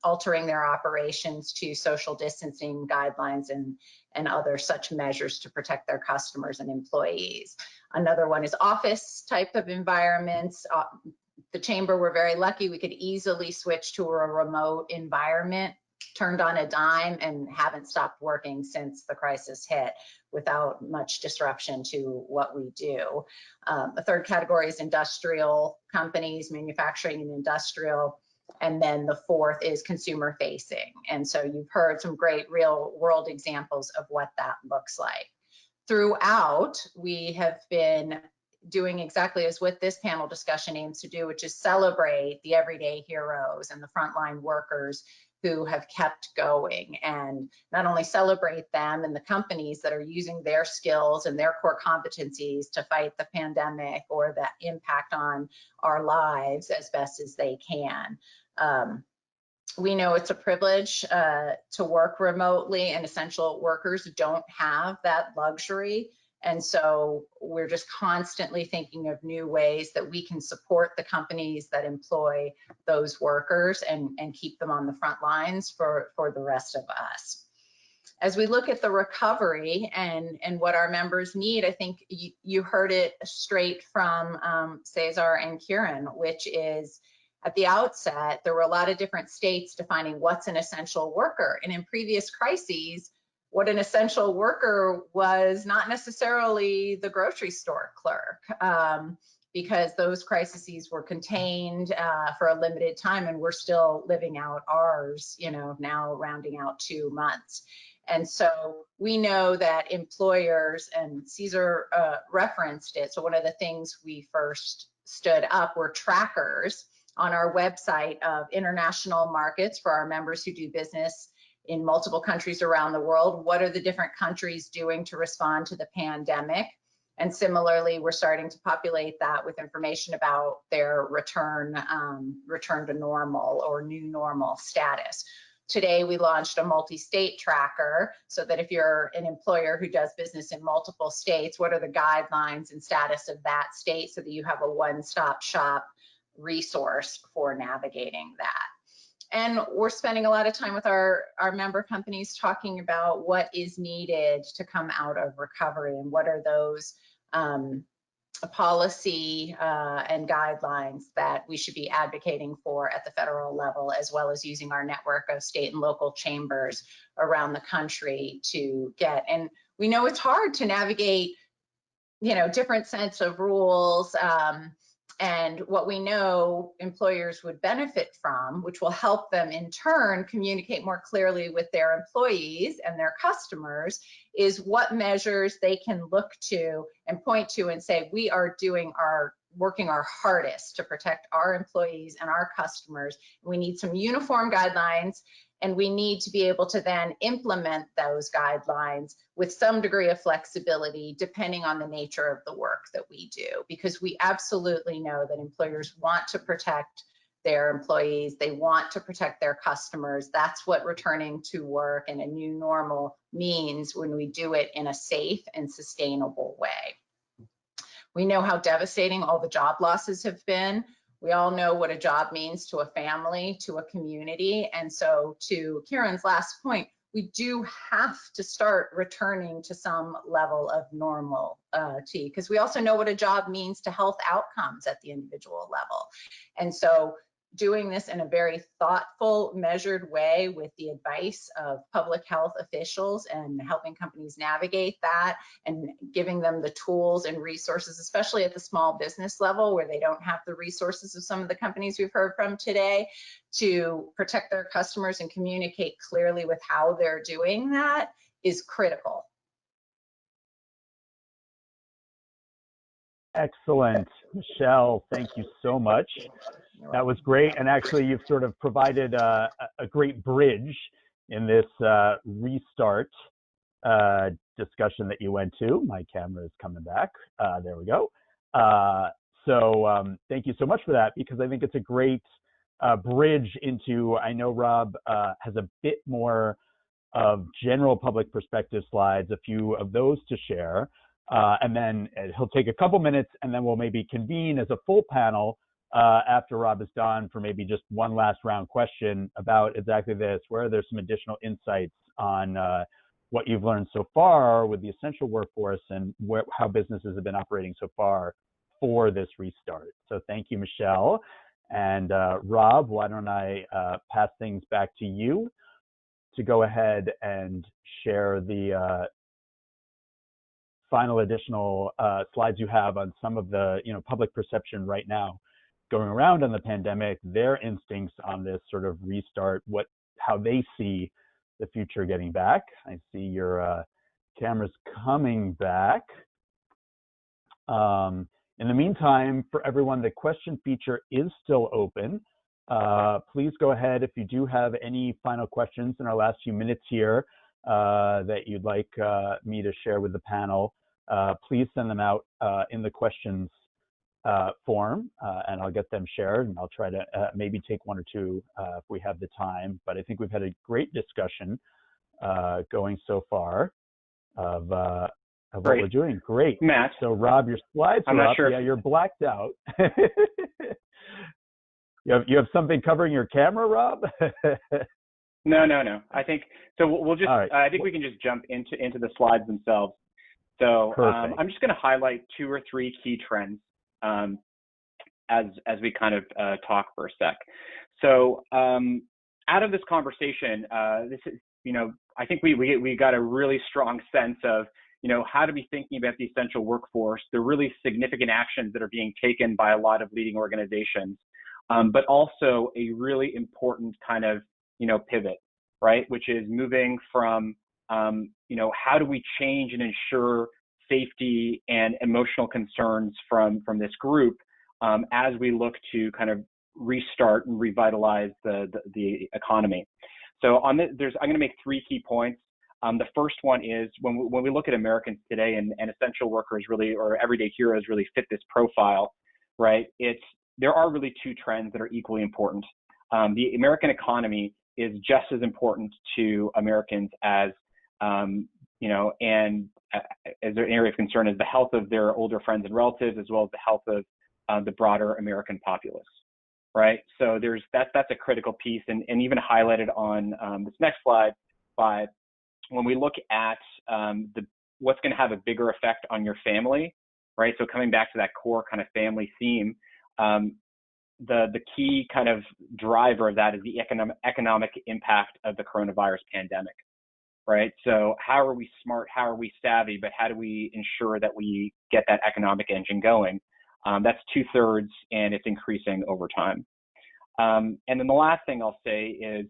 altering their operations to social distancing guidelines and other such measures to protect their customers and employees. Another one is office type of environments. The Chamber, we're very lucky, we could easily switch to a remote environment, turned on a dime, and haven't stopped working since the crisis hit without much disruption to what we do. The third category is industrial companies, manufacturing and industrial. And then the fourth is consumer facing. And so you've heard some great real world examples of what that looks like. Throughout, we have been doing exactly as what this panel discussion aims to do, which is celebrate the everyday heroes and the frontline workers who have kept going, and not only celebrate them and the companies that are using their skills and their core competencies to fight the pandemic or the impact on our lives as best as they can. We know it's a privilege to work remotely, and essential workers don't have that luxury. And so we're just constantly thinking of new ways that we can support the companies that employ those workers and keep them on the front lines for the rest of us. As we look at the recovery and what our members need, I think you heard it straight from Cesar and Kieran, which is, at the outset, there were a lot of different states defining what's an essential worker. And in previous crises, what an essential worker was not necessarily the grocery store clerk, because those crises were contained for a limited time, and we're still living out ours, now rounding out 2 months. And so we know that employers, and Cesar referenced it, so one of the things we first stood up were trackers on our website of international markets for our members who do business in multiple countries around the world. What are the different countries doing to respond to the pandemic? And similarly, we're starting to populate that with information about their return to normal or new normal status. Today, we launched a multi-state tracker so that if you're an employer who does business in multiple states, what are the guidelines and status of that state, so that you have a one-stop shop resource for navigating that. And we're spending a lot of time with our member companies talking about what is needed to come out of recovery, and what are those policy and guidelines that we should be advocating for at the federal level, as well as using our network of state and local chambers around the country to get. And we know it's hard to navigate, different sets of rules, and what we know employers would benefit from, which will help them in turn communicate more clearly with their employees and their customers, is what measures they can look to and point to and say, we are working our hardest to protect our employees and our customers. We need some uniform guidelines, and we need to be able to then implement those guidelines with some degree of flexibility depending on the nature of the work that we do, because we absolutely know that employers want to protect their employees, they want to protect their customers. That's what returning to work and a new normal means when we do it in a safe and sustainable way. We know how devastating all the job losses have been. We all know what a job means to a family, to a community. And so, to Kieran's last point, we do have to start returning to some level of normality, because we also know what a job means to health outcomes at the individual level. And so, doing this in a very thoughtful, measured way with the advice of public health officials and helping companies navigate that and giving them the tools and resources, especially at the small business level where they don't have the resources of some of the companies we've heard from today, to protect their customers and communicate clearly with how they're doing that, is critical. Excellent. Michelle, thank you so much. That was great. And actually, you've sort of provided a great bridge in this restart discussion that you went to. My camera is coming back. There we go. So thank you so much for that, because I think it's a great bridge into, I know Rob has a bit more of general public perspective slides, a few of those to share. And then he'll take a couple minutes, and then we'll maybe convene as a full panel after Rob is done for maybe just one last round question about exactly this, where there's some additional insights on what you've learned so far with the essential workforce and how businesses have been operating so far for this restart. So thank you, Michelle. And Rob, why don't I pass things back to you to go ahead and share the final additional slides you have on some of the public perception right now going around on the pandemic, their instincts on this sort of restart, how they see the future getting back. I see your camera's coming back. In the meantime, for everyone, the question feature is still open. Please go ahead if you do have any final questions in our last few minutes here that you'd like me to share with the panel. Please send them out in the questions form, and I'll get them shared, and I'll try to maybe take one or two if we have the time. But I think we've had a great discussion going so far of what we're doing. Great, Matt. So Rob, your slides I'm are not up. sure. Yeah, you're blacked out. You have something covering your camera, Rob? No. I think so. We'll just. Right. I think we can just jump into the slides themselves. So I'm just going to highlight 2 or 3 key trends as we kind of talk for a sec. So out of this conversation, this is, I think we got a really strong sense of, how to be thinking about the essential workforce, the really significant actions that are being taken by a lot of leading organizations, but also a really important kind of, pivot, right? Which is moving from, how do we change and ensure safety and emotional concerns from this group as we look to kind of restart and revitalize the economy. So I'm going to make 3 key points. The first one is when we look at Americans today, and essential workers really, or everyday heroes really fit this profile, right? There are really 2 trends that are equally important. The American economy is just as important to Americans as, and as an area of concern is the health of their older friends and relatives, as well as the health of the broader American populace, right? So that's a critical piece, and even highlighted on this next slide by when we look at what's going to have a bigger effect on your family, right? So coming back to that core kind of family theme, the key kind of driver of that is the economic impact of the coronavirus pandemic, right? So how are we smart? How are we savvy? But how do we ensure that we get that economic engine going? That's 2/3, and it's increasing over time. And then the last thing I'll say is,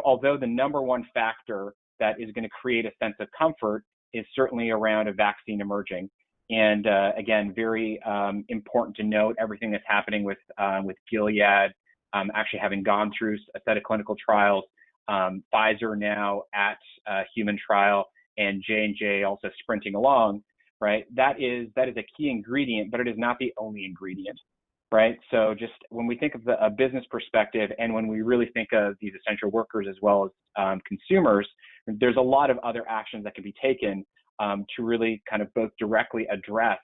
although the number one factor that is going to create a sense of comfort is certainly around a vaccine emerging. And again, very important to note everything that's happening with Gilead actually having gone through a set of clinical trials, Pfizer now at human trial, and J&J also sprinting along, right? That is a key ingredient, but it is not the only ingredient, right? So just when we think of a business perspective, and when we really think of these essential workers as well as consumers, there's a lot of other actions that can be taken to really kind of both directly address,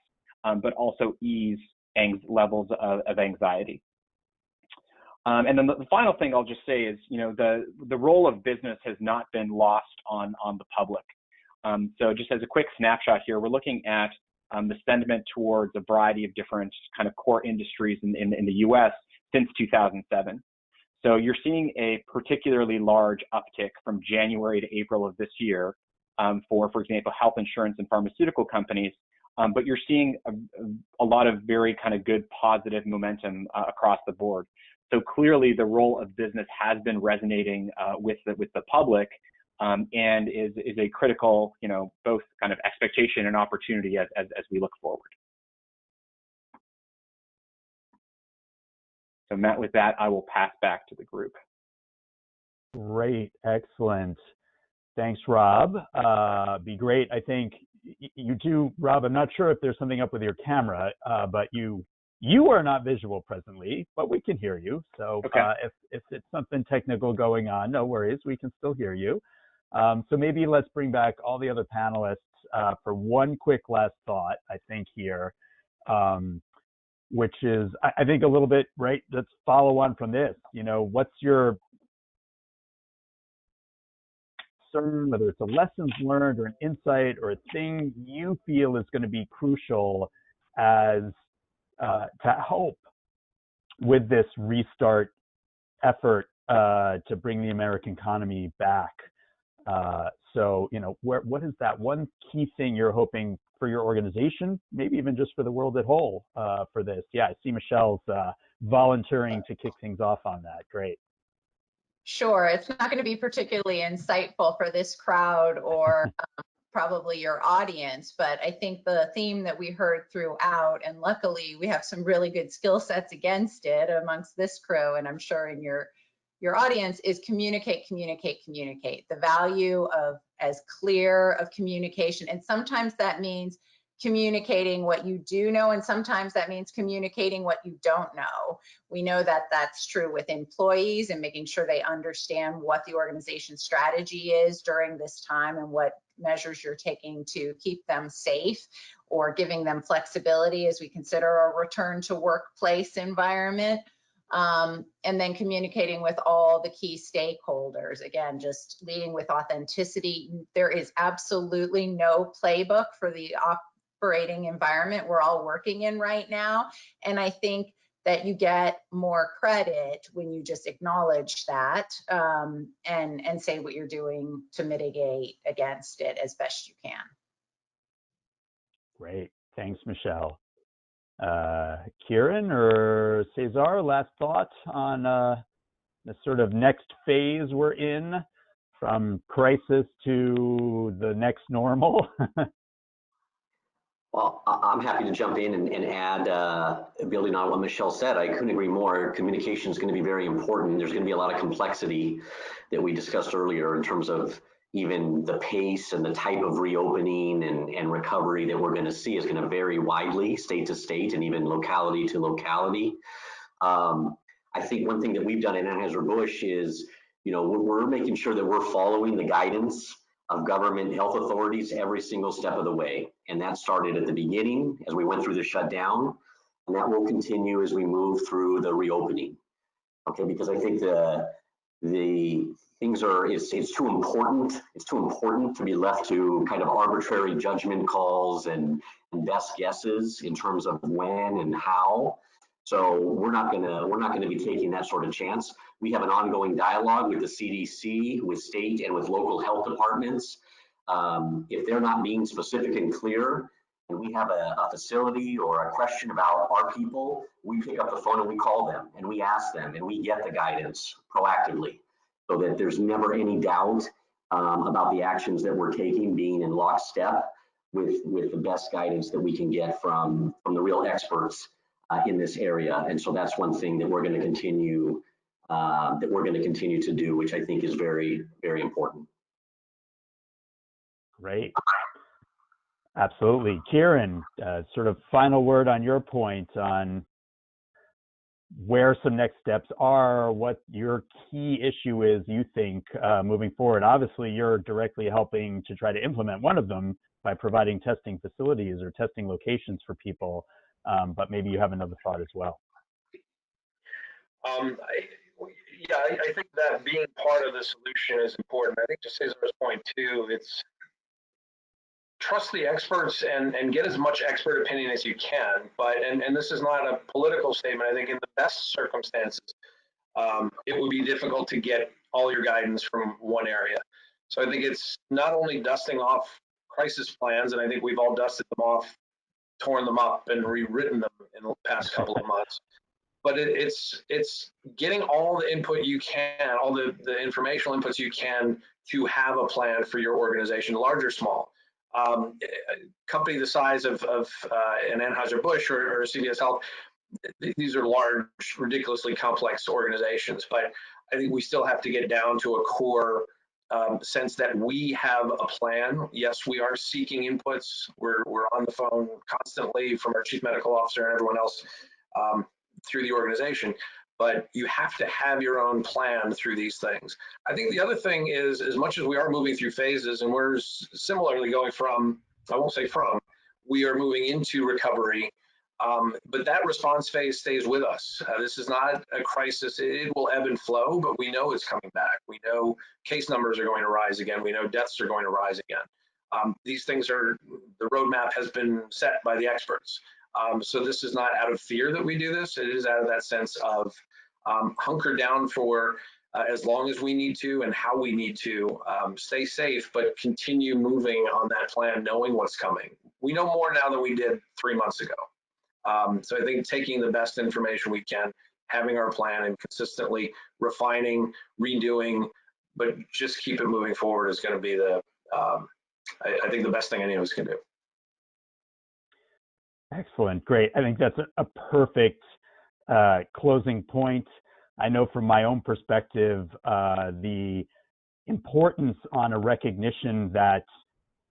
but also ease levels of anxiety. And then the final thing I'll just say is, the role of business has not been lost on the public. So just as a quick snapshot here, we're looking at the sentiment towards a variety of different kind of core industries in the US since 2007. So you're seeing a particularly large uptick from January to April of this year for example, health insurance and pharmaceutical companies, but you're seeing a lot of very kind of good positive momentum across the board. So clearly the role of business has been resonating with the public and is a critical, both kind of expectation and opportunity as we look forward. So Matt, with that, I will pass back to the group. Great, excellent. Thanks, Rob. Be great. I think you do, Rob. I'm not sure if there's something up with your camera, but you are not visual presently, but we can hear you. So okay. If it's something technical going on, no worries. We can still hear you. So maybe let's bring back all the other panelists for one quick last thought, I think here, which is, I think a little bit, right, let's follow on from this. What's your concern, whether it's a lessons learned or an insight or a thing you feel is going to be crucial as to help with this restart effort to bring the American economy back? So, what is that one key thing you're hoping for your organization, maybe even just for the world at whole for this? Yeah, I see Michelle's volunteering to kick things off on that. Great. Sure, it's not going to be particularly insightful for this crowd or probably your audience, but I think the theme that we heard throughout, and luckily we have some really good skill sets against it amongst this crew, and I'm sure in your audience, is communicate, communicate, communicate. The value of as clear of communication, and sometimes that means communicating what you do know, and sometimes that means communicating what you don't know. We know that that's true with employees and making sure they understand what the organization's strategy is during this time and what measures you're taking to keep them safe, or giving them flexibility as we consider a return to workplace environment. And then communicating with all the key stakeholders. Again, just leading with authenticity. There is absolutely no playbook for the operating environment we're all working in right now. And I think that you get more credit when you just acknowledge that and say what you're doing to mitigate against it as best you can. Great. Thanks, Michelle. Kieran or Cesar, last thought on the sort of next phase we're in, from crisis to the next normal? Well, I'm happy to jump in and add, building on what Michelle said. I couldn't agree more. Communication is going to be very important. There's going to be a lot of complexity that we discussed earlier in terms of even the pace and the type of reopening and recovery that we're going to see is going to vary widely state to state and even locality to locality. I think one thing that we've done in Anheuser-Busch is, we're making sure that we're following the guidance of government health authorities every single step of the way. And that started at the beginning as we went through the shutdown, and that will continue as we move through the reopening. Okay, because I think the things it's too important. It's too important to be left to kind of arbitrary judgment calls and best guesses in terms of when and how. So we're not gonna be taking that sort of chance. We have an ongoing dialogue with the CDC, with state and with local health departments. If they're not being specific and clear, and we have a facility or a question about our people, we pick up the phone and we call them and we ask them and we get the guidance proactively, so that there's never any doubt about the actions that we're taking being in lockstep with the best guidance that we can get from the real experts in this area. And so that's one thing that we're going to continue to do, which I think is very, very important. Great. Absolutely. Kieran, sort of final word on your point on where some next steps are, what your key issue is, you think, moving forward. Obviously, you're directly helping to try to implement one of them by providing testing facilities or testing locations for people, but maybe you have another thought as well. I think that being part of the solution is important. I think to Cesar's point too, it's trust the experts and get as much expert opinion as you can. But and this is not a political statement. I think in the best circumstances, it would be difficult to get all your guidance from one area. So I think it's not only dusting off crisis plans, and I think we've all dusted them off, torn them up, and rewritten them in the past couple of months. But it's getting all the input you can, all the informational inputs you can to have a plan for your organization, large or small. Company the size of an Anheuser-Busch or CVS Health, these are large, ridiculously complex organizations. But I think we still have to get down to a core sense that we have a plan. Yes, we are seeking inputs. We're on the phone constantly from our chief medical officer and everyone else through the organization, but you have to have your own plan through these things. I think the other thing is, as much as we are moving through phases, and we're similarly going from, I won't say from, we are moving into recovery, but that response phase stays with us. This is not a crisis. It will ebb and flow, but we know it's coming back. We know case numbers are going to rise again. We know deaths are going to rise again. These things the roadmap has been set by the experts. So this is not out of fear that we do this. It is out of that sense of hunker down for as long as we need to and how we need to stay safe, but continue moving on that plan, knowing what's coming. We know more now than we did 3 months ago. So I think taking the best information we can, having our plan and consistently refining, redoing, but just keep it moving forward is going to be I think the best thing any of us can do. Excellent. Great. I think that's a perfect closing point. I know from my own perspective, the importance on a recognition that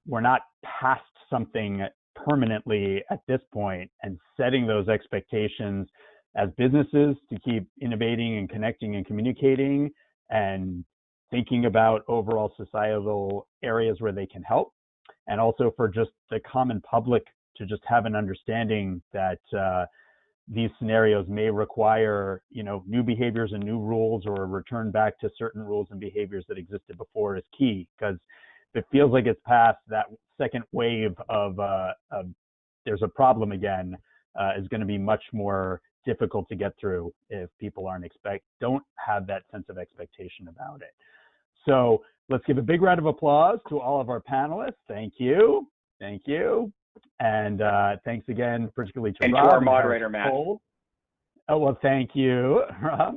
we're not past something permanently at this point, and setting those expectations as businesses to keep innovating and connecting and communicating and thinking about overall societal areas where they can help, and also for just the common public to just have an understanding that these scenarios may require, new behaviors and new rules, or a return back to certain rules and behaviors that existed before is key, because it feels like it's past that second wave of there's a problem again, is going to be much more difficult to get through if people don't have that sense of expectation about it. So let's give a big round of applause to all of our panelists. Thank you. Thank you. And thanks again, particularly to and Rob. To our moderator, Matt. Oh, well, thank you, Rob.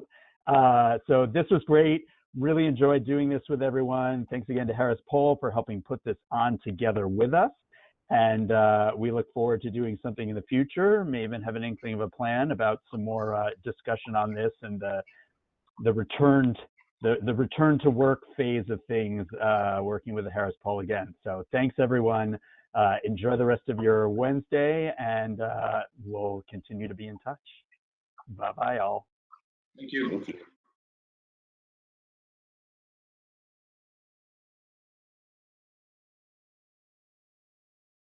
So this was great. Really enjoyed doing this with everyone. Thanks again to Harris Poll for helping put this on together with us. And we look forward to doing something in the future. May even have an inkling of a plan about some more discussion on this and the return to work phase of things, working with the Harris Poll again. So thanks, everyone. Enjoy the rest of your Wednesday, and we'll continue to be in touch. Bye-bye, all. Thank you. Thank you.